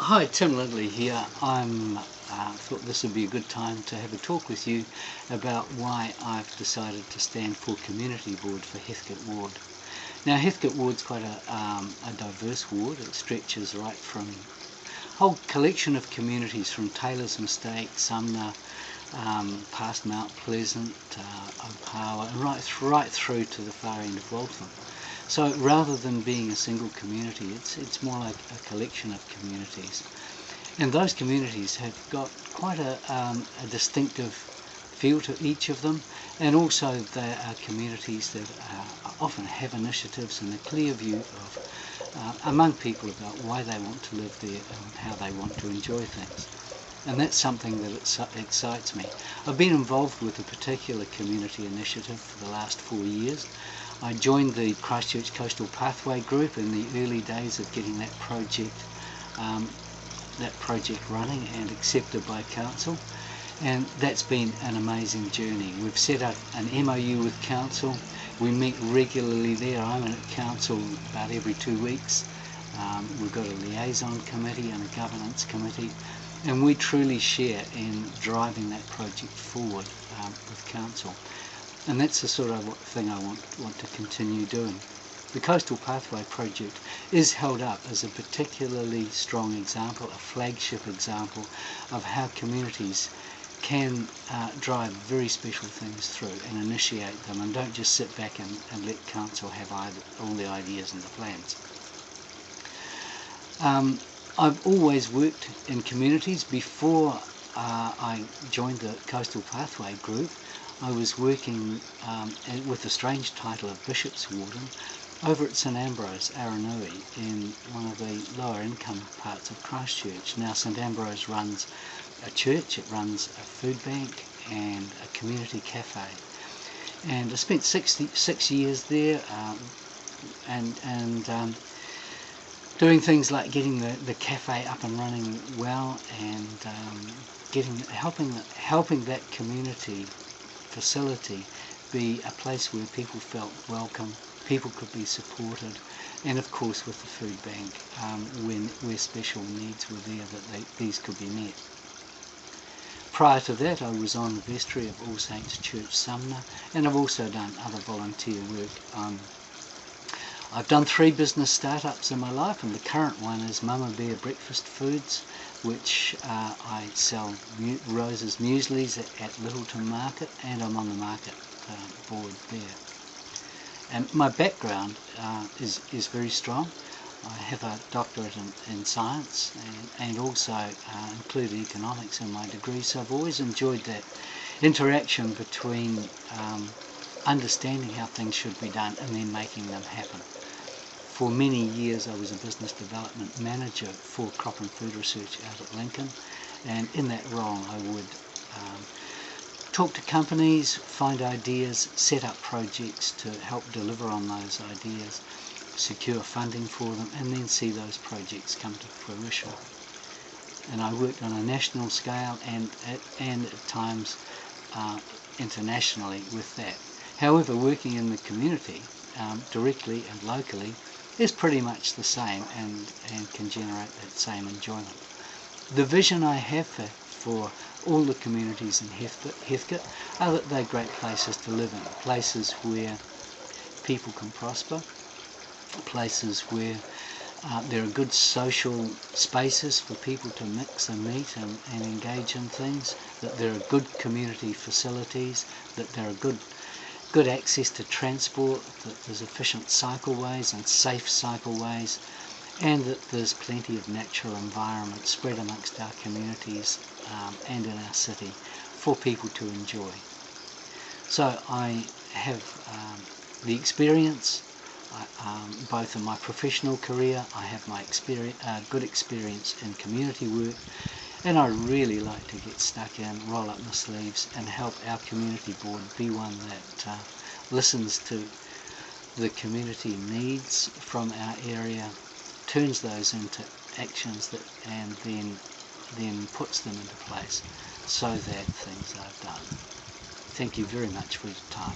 Hi, Tim Lindley here. Thought this would be a good time to have a talk with you about why I've decided to stand for Community Board for Heathcote Ward. Now, Heathcote Ward's quite a diverse ward. It stretches right from a whole collection of communities from Taylor's Mistake, Sumner, past Mount Pleasant, Opawa, and right through to the far end of Waltham. So rather than being a single community, it's more like a collection of communities. And those communities have got quite a distinctive feel to each of them, and also they are communities that often have initiatives and a clear view of among people about why they want to live there and how they want to enjoy things. And that's something that excites me. I've been involved with a particular community initiative for the last 4 years. I joined the Christchurch Coastal Pathway group in the early days of getting that project running and accepted by council, and that's been an amazing journey. We've set up an MOU with council. We meet regularly there. I'm in at council about every 2 weeks. We've got a liaison committee and a governance committee, and we truly share in driving that project forward with council. And that's the sort of thing I want to continue doing. The Coastal Pathway project is held up as a particularly strong example, a flagship example of how communities can drive very special things through and initiate them, and don't just sit back and let council have all the ideas and the plans. I've always worked in communities. Before I joined the Coastal Pathway group, I was working with the strange title of Bishop's Warden over at St Ambrose, Aranui, in one of the lower income parts of Christchurch. Now St Ambrose runs a church, it runs a food bank and a community cafe. And I spent 6 years there and doing things like getting the cafe up and running well, and helping that community facility be a place where people felt welcome, people could be supported, and of course with the food bank where special needs were there that these could be met. Prior to that, I was on the vestry of All Saints Church Sumner, and I've also done other volunteer work. I've done 3 business startups in my life, and the current one is Mama Bear Breakfast Foods, which I sell Rose's mueslis at Littleton Market, and I'm on the market board there. And my background is very strong. I have a doctorate in science and also included economics in my degree, so I've always enjoyed that interaction between understanding how things should be done and then making them happen. For many years I was a business development manager for crop and food research out at Lincoln, and in that role I would talk to companies, find ideas, set up projects to help deliver on those ideas, secure funding for them, and then see those projects come to fruition. And I worked on a national scale and at times internationally with that. However, working in the community directly and locally is pretty much the same and can generate that same enjoyment. The vision I have for all the communities in Heathcote are that they're great places to live in, places where people can prosper, places where there are good social spaces for people to mix and meet and engage in things, that there are good community facilities, that there are good access to transport, that there's efficient cycleways and safe cycleways, and that there's plenty of natural environment spread amongst our communities and in our city for people to enjoy. So I have the experience, both in my professional career, I have my good experience in community work, and I really like to get stuck in, roll up my sleeves and help our community board be one that listens to the community needs from our area, turns those into actions and then puts them into place so that things are done. Thank you very much for your time.